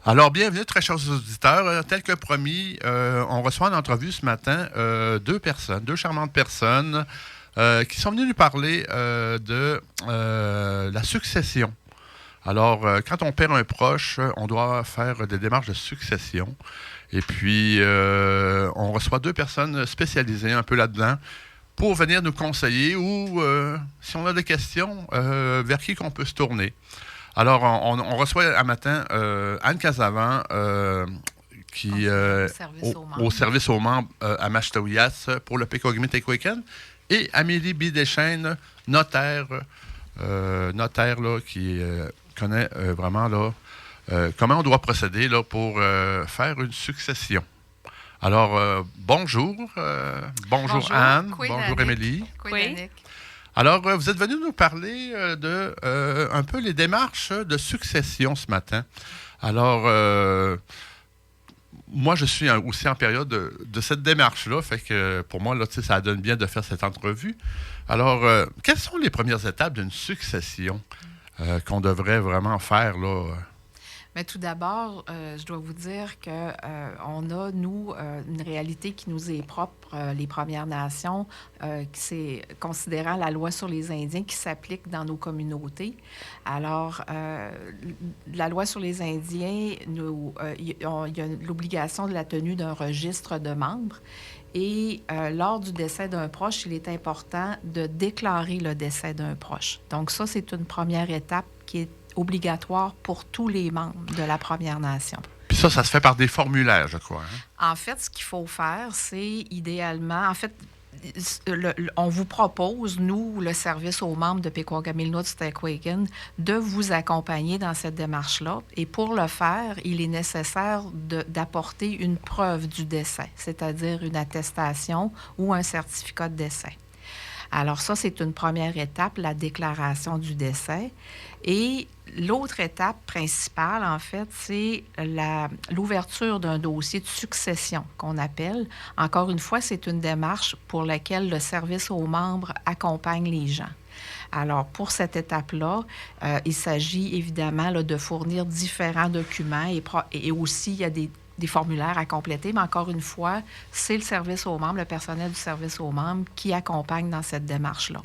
Alors, bienvenue, très chers auditeurs. Tel que promis, on reçoit en entrevue ce matin deux charmantes personnes qui sont venues nous parler de la succession. Alors, quand on perd un proche, on doit faire des démarches de succession. Et puis, on reçoit deux personnes spécialisées un peu là-dedans pour venir nous conseiller ou, si on a des questions, vers qui qu'on peut se tourner. Alors, on reçoit un matin Anne Casavant, qui au service aux membres à Machtaouias pour le Péquagumit-Téquéken, et Amélie Bideschaine, notaire là, qui connaît vraiment là, comment on doit procéder là, pour faire une succession. Alors, bonjour. Bonjour Anne. Bonjour Amélie. Oui. Alors, vous êtes venu nous parler de un peu les démarches de succession ce matin. Alors, moi, je suis aussi en période de cette démarche-là. Fait que pour moi, là, ça donne bien de faire cette entrevue. Alors, quelles sont les premières étapes d'une succession qu'on devrait vraiment faire, là? Mais tout d'abord, je dois vous dire que on a, nous, une réalité qui nous est propre, les Premières Nations, c'est considérant la loi sur les Indiens qui s'applique dans nos communautés. Alors, la loi sur les Indiens, il y a l'obligation de la tenue d'un registre de membres. Et lors du décès d'un proche, il est important de déclarer le décès d'un proche. Donc ça, c'est une première étape qui est obligatoire pour tous les membres de la Première Nation. Puis ça se fait par des formulaires, je crois. Hein? En fait, ce qu'il faut faire, c'est idéalement... En fait, on vous propose, nous, le service aux membres de Péquagamilnut-Téquéken, de vous accompagner dans cette démarche-là. Et pour le faire, il est nécessaire d'apporter une preuve du décès, c'est-à-dire une attestation ou un certificat de décès. Alors ça, c'est une première étape, la déclaration du décès. Et l'autre étape principale, en fait, c'est l'ouverture d'un dossier de succession qu'on appelle. Encore une fois, c'est une démarche pour laquelle le service aux membres accompagne les gens. Alors, pour cette étape-là, il s'agit évidemment là, de fournir différents documents et aussi, il y a des formulaires à compléter, mais encore une fois, c'est le service aux membres, le personnel du service aux membres qui accompagne dans cette démarche-là.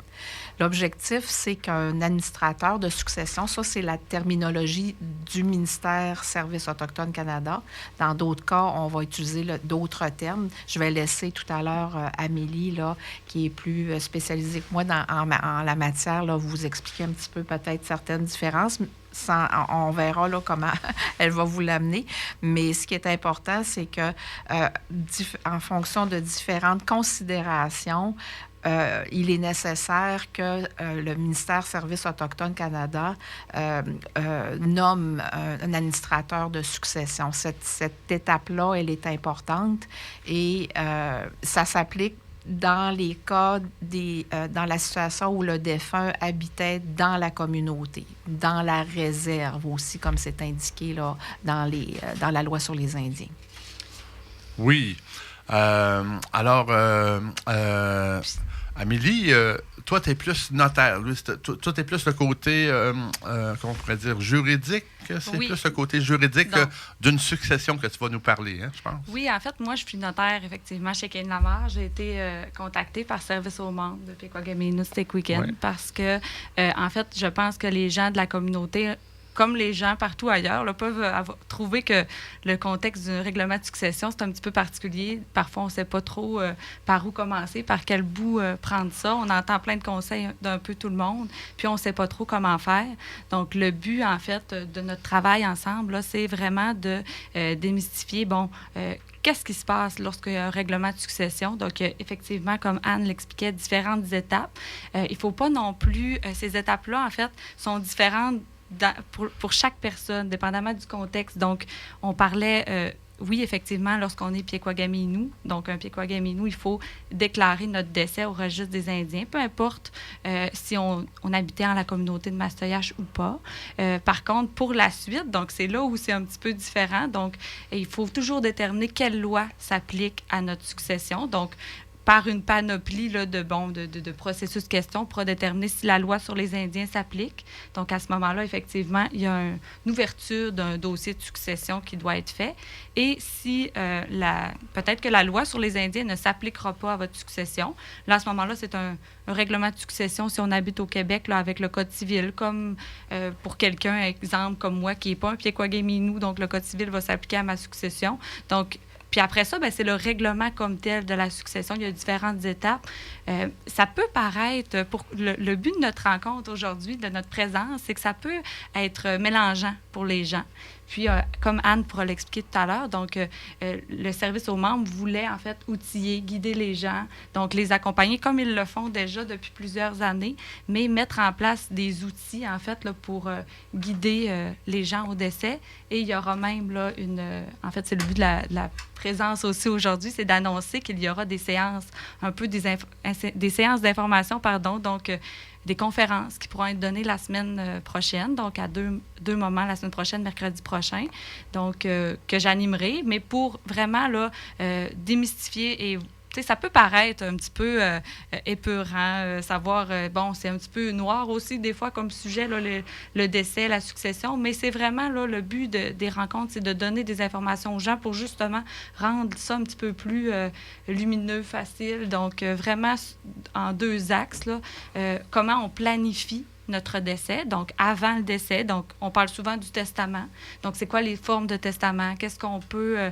L'objectif, c'est qu'un administrateur de succession, ça, c'est la terminologie du ministère Services autochtones Canada. Dans d'autres cas, on va utiliser d'autres termes. Je vais laisser tout à l'heure Amélie, là, qui est plus spécialisée que moi en la matière, là, vous expliquer un petit peu peut-être certaines différences. On verra là, comment elle va vous l'amener. Mais ce qui est important, c'est que en fonction de différentes considérations, il est nécessaire que le ministère Services autochtones Canada nomme un administrateur de succession. Cette étape-là, elle est importante et ça s'applique dans les cas dans la situation où le défunt habitait dans la communauté, dans la réserve aussi, comme c'est indiqué là, dans la loi sur les Indiens. Oui. Alors, Amélie, toi, tu es plus notaire. Toi, tu es plus le côté, comment on pourrait dire, juridique. C'est oui. plus le côté juridique d'une succession que tu vas nous parler, hein, je pense. Oui, en fait, moi, je suis notaire, effectivement, chez Kane-Lamar. J'ai été contactée par Service aux membres de Péquagamilnut-Téquéken parce que, en fait, je pense que les gens de la communauté, comme les gens partout ailleurs, là, peuvent trouver que le contexte du règlement de succession, c'est un petit peu particulier. Parfois, on ne sait pas trop par où commencer, par quel bout prendre ça. On entend plein de conseils d'un peu tout le monde, puis on ne sait pas trop comment faire. Donc, le but, en fait, de notre travail ensemble, là, c'est vraiment de démystifier, qu'est-ce qui se passe lorsqu'il y a un règlement de succession? Donc, effectivement, comme Anne l'expliquait, différentes étapes. Il ne faut pas non plus... ces étapes-là, en fait, sont différentes pour chaque personne, dépendamment du contexte. Donc, on parlait, oui, effectivement, lorsqu'on est Péquagaminou, donc un Péquagaminou, il faut déclarer notre décès au registre des Indiens, peu importe si on habitait dans la communauté de Mastoyache ou pas. Par contre, pour la suite, donc c'est là où c'est un petit peu différent. Donc, il faut toujours déterminer quelle loi s'applique à notre succession. Donc, par une panoplie là, de processus de questions pour déterminer si la loi sur les Indiens s'applique. Donc, à ce moment-là, effectivement, il y a une ouverture d'un dossier de succession qui doit être fait. Et si peut-être que la loi sur les Indiens ne s'appliquera pas à votre succession, là, à ce moment-là, c'est un règlement de succession si on habite au Québec là, avec le Code civil, comme pour quelqu'un, exemple, comme moi, qui n'est pas un Piekwaguem-Innu, donc le Code civil va s'appliquer à ma succession. Donc, puis après ça, c'est le règlement comme tel de la succession. Il y a différentes étapes. Ça peut paraître, pour le but de notre rencontre aujourd'hui, de notre présence, c'est que ça peut être mélangeant pour les gens. Puis, comme Anne pourra l'expliquer tout à l'heure, donc le service aux membres voulait en fait outiller, guider les gens, donc les accompagner comme ils le font déjà depuis plusieurs années, mais mettre en place des outils en fait là, pour guider les gens au décès. Et il y aura même là en fait c'est le but de la présence aussi aujourd'hui, c'est d'annoncer qu'il y aura des séances, un peu des séances d'information, pardon, donc des conférences qui pourront être données la semaine prochaine, donc à deux moments la semaine prochaine, mercredi prochain, donc que j'animerai, mais pour vraiment là, démystifier et ça peut paraître un petit peu épeurant, savoir, c'est un petit peu noir aussi des fois comme sujet, là, le décès, la succession, mais c'est vraiment là, le but des rencontres, c'est de donner des informations aux gens pour justement rendre ça un petit peu plus lumineux, facile. Donc, vraiment en deux axes, là, comment on planifie notre décès, donc avant le décès. Donc, on parle souvent du testament. Donc, c'est quoi les formes de testament? Est-ce qu'on peut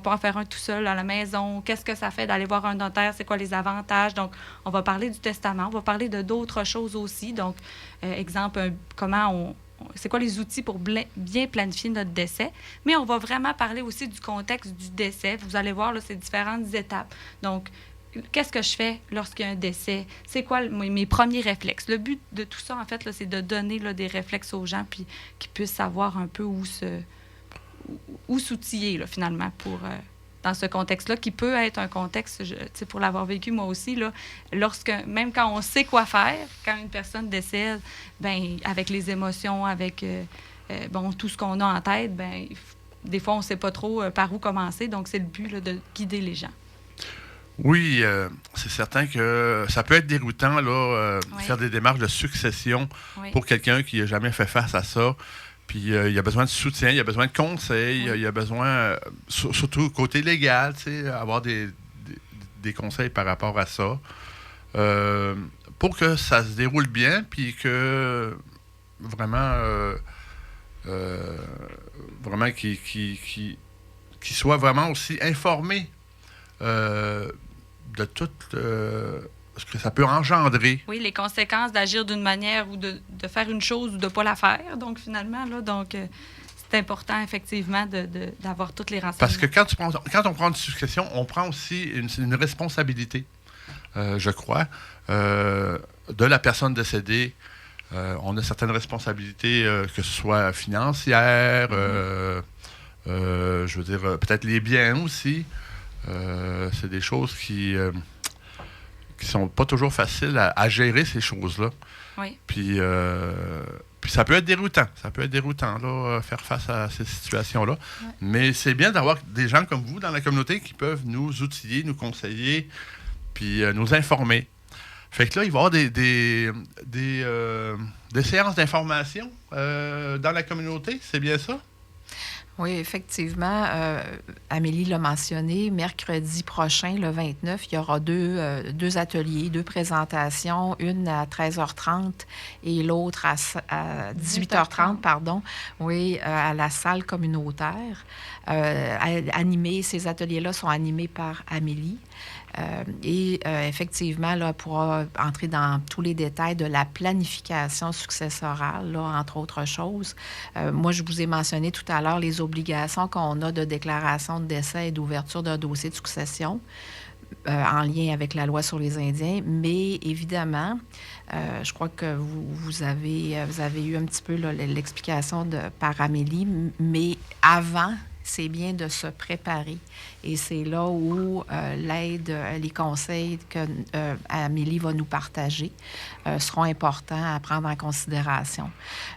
en faire un tout seul à la maison? Qu'est-ce que ça fait d'aller voir un notaire? C'est quoi les avantages? Donc, on va parler du testament. On va parler d'autres choses aussi. Donc, exemple, c'est quoi les outils pour bien planifier notre décès? Mais on va vraiment parler aussi du contexte du décès. Vous allez voir, là, c'est différentes étapes. Donc, qu'est-ce que je fais lorsqu'il y a un décès? C'est quoi mes premiers réflexes? Le but de tout ça, en fait, là, c'est de donner là, des réflexes aux gens puis qu'ils puissent savoir un peu où s'outiller, là, finalement, dans ce contexte-là, qui peut être un contexte, pour l'avoir vécu moi aussi, là, même quand on sait quoi faire, quand une personne décède, avec les émotions, avec tout ce qu'on a en tête, des fois, on ne sait pas trop par où commencer. Donc, c'est le but là, de guider les gens. Oui, c'est certain que ça peut être déroutant, là, oui. faire des démarches de succession pour quelqu'un qui n'a jamais fait face à ça. Puis il y a besoin de soutien, il y a besoin de conseils, il y a besoin, surtout côté légal, avoir des conseils par rapport à ça. Pour que ça se déroule bien, puis que vraiment qu'il soit vraiment aussi informé de tout ce que ça peut engendrer. Oui, les conséquences d'agir d'une manière ou de faire une chose ou de ne pas la faire. Donc, finalement, là, c'est important, effectivement, d'avoir toutes les renseignements. Parce que quand on prend une succession, on prend aussi une responsabilité, je crois, de la personne décédée. On a certaines responsabilités, que ce soit financières, je veux dire, peut-être les biens aussi. C'est des choses qui sont pas toujours faciles à gérer, ces choses-là. Oui. Puis ça peut être déroutant. Ça peut être déroutant, là, faire face à ces situations-là. Ouais. Mais c'est bien d'avoir des gens comme vous dans la communauté qui peuvent nous outiller, nous conseiller, puis nous informer. Fait que là, il va y avoir des séances d'information dans la communauté, c'est bien ça? Oui, effectivement. Amélie l'a mentionné. Mercredi prochain, le 29, il y aura deux ateliers, deux présentations, une à 13h30 et l'autre à 18h30, pardon, oui, à la salle communautaire. Ces ateliers-là sont animés par Amélie. Effectivement, là, elle pourra entrer dans tous les détails de la planification successorale, là, entre autres choses. Moi, je vous ai mentionné tout à l'heure les obligations qu'on a de déclaration de décès et d'ouverture d'un dossier de succession en lien avec la loi sur les Indiens. Mais évidemment, je crois que vous avez eu un petit peu là, l'explication par Amélie, mais avant, c'est bien de se préparer. Et c'est là où l'aide, les conseils que Amélie va nous partager seront importants à prendre en considération.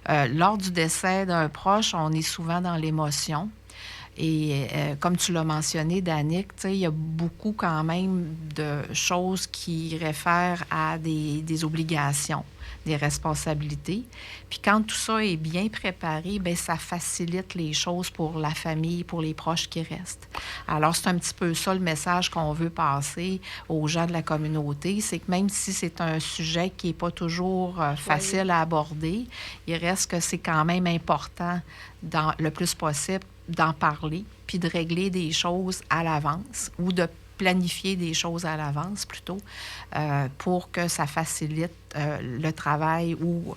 Lors du décès d'un proche, on est souvent dans l'émotion. Et comme tu l'as mentionné, Danick, il y a beaucoup quand même de choses qui réfèrent à des obligations, des responsabilités. Puis quand tout ça est bien préparé, bien, ça facilite les choses pour la famille, pour les proches qui restent. Alors, c'est un petit peu ça le message qu'on veut passer aux gens de la communauté, c'est que même si c'est un sujet qui n'est pas toujours facile à aborder, il reste que c'est quand même important, le plus possible, d'en parler, puis de régler des choses à l'avance ou de planifier des choses à l'avance plutôt pour que ça facilite le travail ou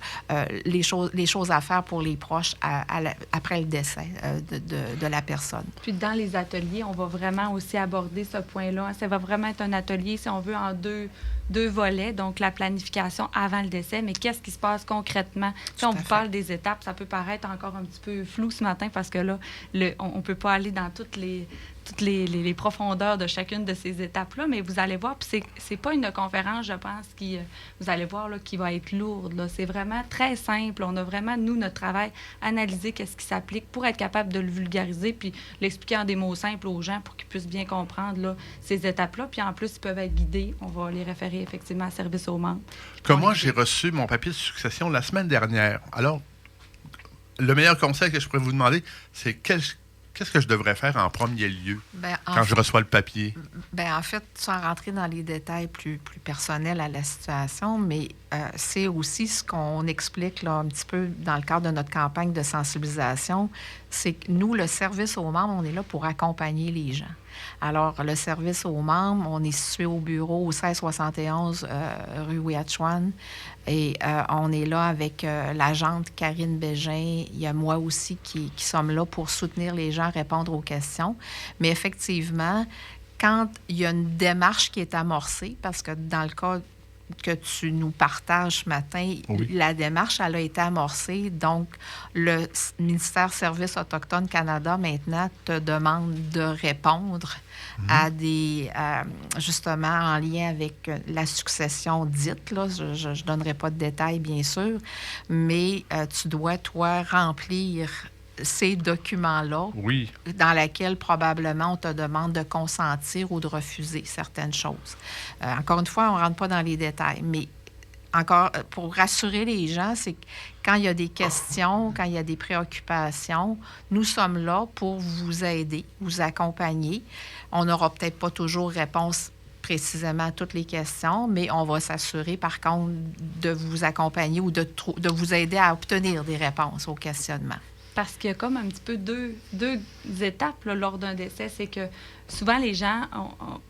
les choses à faire pour les proches après le décès de la personne. Puis dans les ateliers, on va vraiment aussi aborder ce point-là. Ça va vraiment être un atelier, si on veut, en deux volets, donc la planification avant le décès, mais qu'est-ce qui se passe concrètement? Si on vous parle des étapes, ça peut paraître encore un petit peu flou ce matin parce que là, on ne peut pas aller dans toutes les profondeurs de chacune de ces étapes-là, mais vous allez voir, puis c'est pas une conférence, je pense, vous allez voir, là, qui va être lourde. Là. C'est vraiment très simple. On a vraiment, nous, notre travail, analyser qu'est-ce qui s'applique pour être capable de le vulgariser puis l'expliquer en des mots simples aux gens pour qu'ils puissent bien comprendre là, ces étapes-là. Puis en plus, ils peuvent être guidés. On va les référer effectivement à service aux membres. Comme moi, j'ai reçu mon papier de succession la semaine dernière. Alors, le meilleur conseil que je pourrais vous demander, c'est qu'est-ce que je devrais faire en premier lieu quand je reçois le papier? En fait, sans rentrer dans les détails plus personnels à la situation, mais c'est aussi ce qu'on explique là, un petit peu dans le cadre de notre campagne de sensibilisation, c'est que nous, le service aux membres, on est là pour accompagner les gens. Alors, le service aux membres, on est situé au bureau au 1671 rue Ouiachuan et on est là avec l'agente Karine Bégin. Il y a moi aussi qui sommes là pour soutenir les gens, répondre aux questions. Mais effectivement, quand il y a une démarche qui est amorcée, parce que dans le cas que tu nous partages ce matin, oui. La démarche, elle a été amorcée. Donc, le ministère Services autochtones Canada, maintenant, te demande de répondre à des... justement, en lien avec la succession dite. Là, je ne donnerai pas de détails, bien sûr, mais tu dois, toi, remplir ces documents-là, oui. Dans lesquels probablement on te demande de consentir ou de refuser certaines choses. Encore une fois, on ne rentre pas dans les détails, mais encore pour rassurer les gens, c'est que quand il y a des questions, quand il y a des préoccupations, nous sommes là pour vous aider, vous accompagner. On n'aura peut-être pas toujours réponse précisément à toutes les questions, mais on va s'assurer, par contre, de vous accompagner ou de vous aider à obtenir des réponses aux questionnements. Parce qu'il y a comme un petit peu deux étapes là, lors d'un décès. C'est que souvent, les gens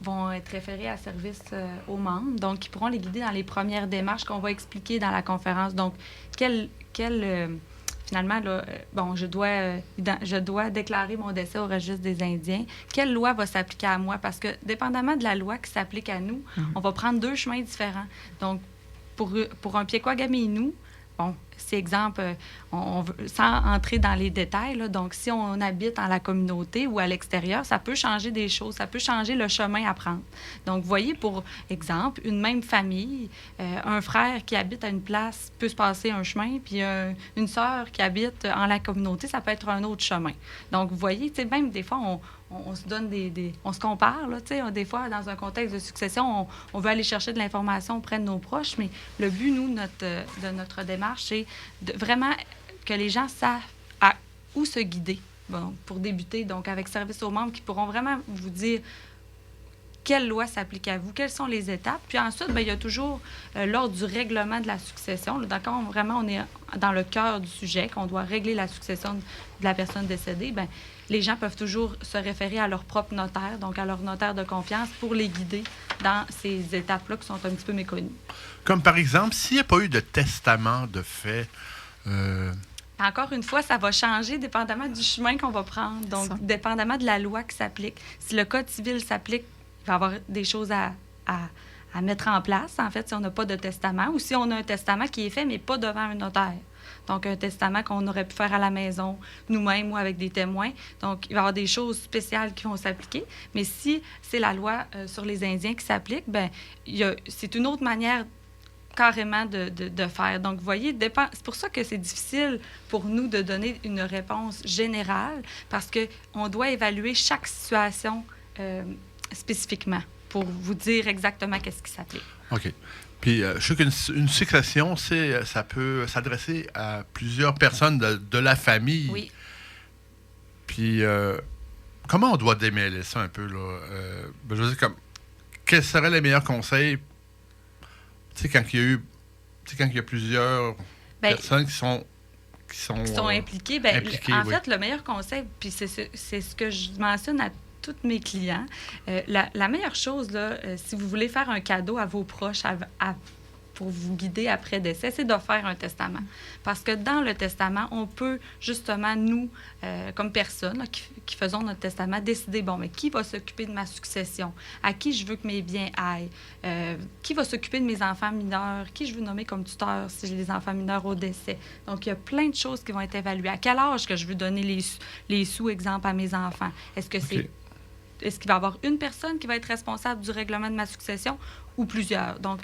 vont être référés à service aux membres. Donc, ils pourront les guider dans les premières démarches qu'on va expliquer dans la conférence. Donc, finalement, là, je dois déclarer mon décès au registre des Indiens. Quelle loi va s'appliquer à moi? Parce que, dépendamment de la loi qui s'applique à nous, on va prendre deux chemins différents. Donc, pour un Piekwa-Gaminou, c'est exemple, sans entrer dans les détails, là, donc si on habite dans la communauté ou à l'extérieur, ça peut changer des choses, ça peut changer le chemin à prendre. Donc, vous voyez, pour exemple, une même famille, un frère qui habite à une place peut se passer un chemin, puis une sœur qui habite en la communauté, ça peut être un autre chemin. Donc, vous voyez, même des fois, on se donne on se compare, là, des fois, dans un contexte de succession, on veut aller chercher de l'information auprès de nos proches, mais le but, nous, de notre démarche, c'est vraiment que les gens savent où se guider pour débuter, donc avec Service aux membres qui pourront vraiment vous dire quelle loi s'applique à vous, quelles sont les étapes. Puis ensuite, il y a toujours lors du règlement de la succession, là, d'accord, vraiment, on est dans le cœur du sujet, qu'on doit régler la succession de la personne décédée, les gens peuvent toujours se référer à leur propre notaire, donc à leur notaire de confiance, pour les guider dans ces étapes-là qui sont un petit peu méconnues. Comme par exemple, s'il n'y a pas eu de testament de fait... Encore une fois, ça va changer dépendamment du chemin qu'on va prendre, donc dépendamment de la loi qui s'applique. Si le Code civil s'applique, il va y avoir des choses à mettre en place, en fait, si on n'a pas de testament, ou si on a un testament qui est fait, mais pas devant un notaire. Donc, un testament qu'on aurait pu faire à la maison, nous-mêmes ou avec des témoins. Donc, il va y avoir des choses spéciales qui vont s'appliquer. Mais si c'est la loi sur les Indiens qui s'applique, c'est une autre manière carrément de faire. Donc, vous voyez, c'est pour ça que c'est difficile pour nous de donner une réponse générale, parce qu'on doit évaluer chaque situation spécifiquement pour vous dire exactement qu'est-ce qui s'applique. OK. Puis, je sais qu'une succession, ça peut s'adresser à plusieurs personnes de la famille. Oui. Puis, comment on doit démêler ça un peu, là? Je veux dire, quels seraient les meilleurs conseils, tu sais, quand il y a plusieurs personnes qui sont impliquées? Impliquées, en oui. fait, le meilleur conseil, puis c'est ce que je mentionne à tous mes clients, la meilleure chose, là, si vous voulez faire un cadeau à vos proches pour vous guider après décès, c'est de faire un testament. Parce que dans le testament, on peut justement, nous, comme personnes là, qui faisons notre testament, décider, bon, mais qui va s'occuper de ma succession? À qui je veux que mes biens aillent? Qui va s'occuper de mes enfants mineurs? Qui je veux nommer comme tuteur si j'ai des enfants mineurs au décès? Donc, il y a plein de choses qui vont être évaluées. À quel âge que je veux donner les sous, exemple, à mes enfants? Est-ce que Est-ce qu'il va y avoir une personne qui va être responsable du règlement de ma succession ou plusieurs? Donc,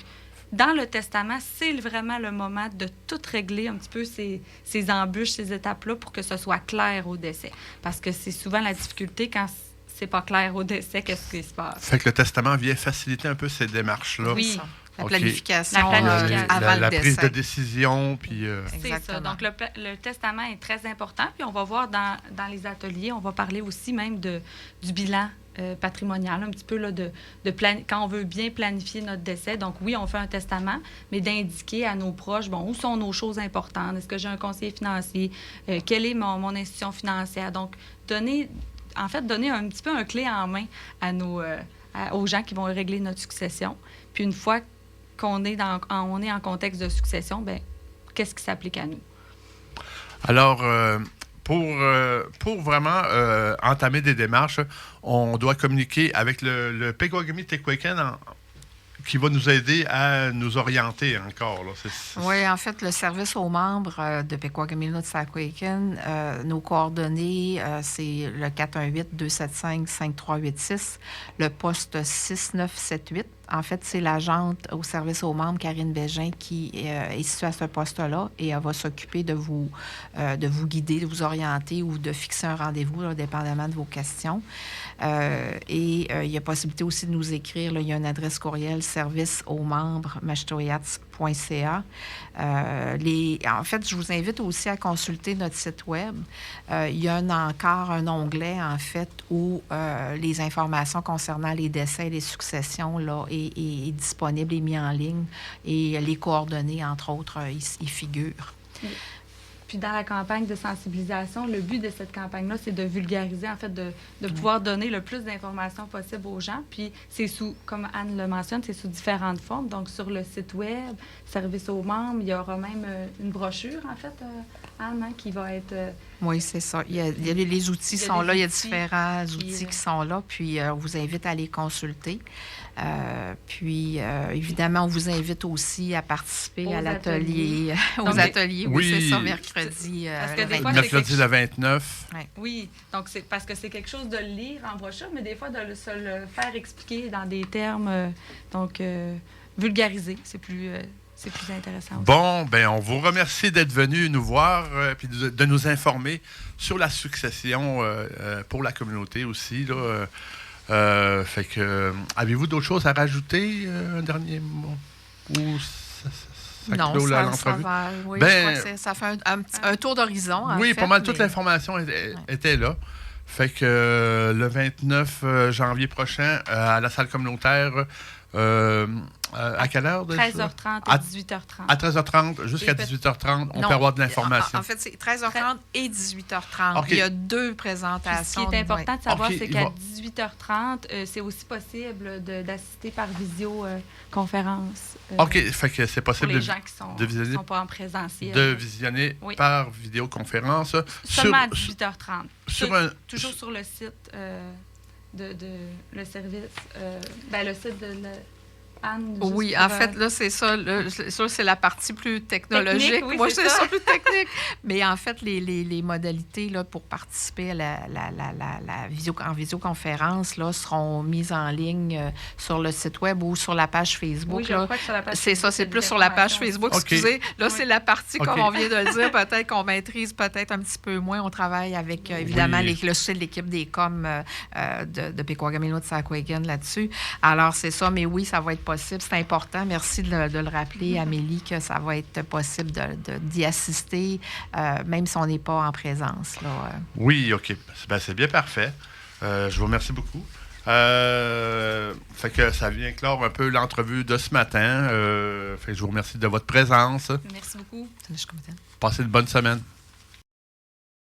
dans le testament, c'est vraiment le moment de tout régler un petit peu ces embûches, ces étapes-là pour que ce soit clair au décès. Parce que c'est souvent la difficulté quand c'est pas clair au décès, qu'est-ce qui se passe. Fait que le testament vient faciliter un peu ces démarches-là. Oui. La OK. planification, avant le prise décès. de décision, puis... C'est ça. Exactement. Donc, le testament est très important. Puis, on va voir dans les ateliers, on va parler aussi même du bilan patrimonial, un petit peu là, quand on veut bien planifier notre décès. Donc, oui, on fait un testament, mais d'indiquer à nos proches, bon, où sont nos choses importantes? Est-ce que j'ai un conseiller financier? Quelle est mon institution financière? Donc, donner un petit peu un clé en main aux gens qui vont régler notre succession. Puis, une fois qu'on est en contexte de succession, bien, qu'est-ce qui s'applique à nous? Alors, pour vraiment entamer des démarches, on doit communiquer avec le Pequawagami-Tequaken qui va nous aider à nous orienter encore. Là. Oui, en fait, le service aux membres de Pequawagami-Tequaken, nos coordonnées, c'est le 418-275-5386, le poste 6978. En fait, c'est l'agente au service aux membres, Karine Bégin, qui est située à ce poste-là et elle va s'occuper de vous guider, de vous orienter ou de fixer un rendez-vous, là, dépendamment de vos questions. Il y a possibilité aussi de nous écrire. Là, il y a une adresse courriel service aux membres mashtoyats.ca. En fait, je vous invite aussi à consulter notre site web. Il y a encore un onglet, en fait, où les informations concernant les décès et les successions là, est disponible et mis en ligne. Et les coordonnées, entre autres, y figurent. Puis dans la campagne de sensibilisation, le but de cette campagne-là, c'est de vulgariser, en fait, de pouvoir donner le plus d'informations possible aux gens. Puis c'est comme Anne le mentionne, c'est sous différentes formes. Donc sur le site web, service aux membres, il y aura même une brochure, en fait, Anne, hein, qui va être... Oui, c'est ça. Les outils sont là, il y a différents outils qui sont là, puis on vous invite à les consulter. Évidemment, on vous invite aussi à participer à l'atelier, aux ateliers. Oui, c'est ça, mercredi. Parce que des fois, mercredi le 29. Oui, donc c'est parce que c'est quelque chose de le lire en brochure, mais des fois de se le faire expliquer dans des termes, vulgariser, c'est plus intéressant aussi. Bon, bien, on vous remercie d'être venu nous voir puis de nous informer sur la succession pour la communauté aussi. Là, fait que, avez-vous d'autres choses à rajouter, un dernier mot? Ou ça non, clôt ça l'entrevue? va. Oui, je crois que ça fait un tour d'horizon. Oui, pas mal, toute l'information était là. Fait que le 29 janvier prochain, à la salle communautaire, à quelle heure? 13h30 et 18h30. À 13h30 jusqu'à 18h30, on peut avoir de l'information. En fait, c'est 13h30 et 18h30. Okay. Il y a deux présentations. Ce qui est important de savoir, c'est qu'à 18h30, c'est aussi possible d'assister par visioconférence. OK, fait que c'est possible pour les gens qui ne sont pas en présentiel. De visionner par vidéoconférence. Seulement à 18h30. Toujours sur le site le service, le site de Anne? Oui, en fait, là, c'est ça. Ça, c'est la partie plus technologique. Technique, oui, Moi, c'est c'est ça. ça plus technique. Mais en fait, les modalités là, pour participer à la en visioconférence là, seront mises en ligne sur le site web ou sur la page Facebook. Oui, je là. crois que sur la page C'est ça, Facebook, c'est il y a plus des sur la page informations Facebook. aussi. Excusez, là, Oui. c'est la partie, OK. comme on vient de le dire, peut-être qu'on maîtrise peut-être un petit peu moins. On travaille avec, évidemment, Oui. l'équipe des coms de Pequawagamelot-Saquagan là-dessus. Alors, c'est ça, mais oui, ça va être possible. C'est important. Merci de le rappeler, Amélie, que ça va être possible d'y assister, même si on n'est pas en présence. Là. Oui, OK. Ben, c'est bien parfait. Je vous remercie beaucoup. Fait que ça vient clore un peu l'entrevue de ce matin. Fait que je vous remercie de votre présence. Merci beaucoup. Je suis contente. Passez une bonne semaine.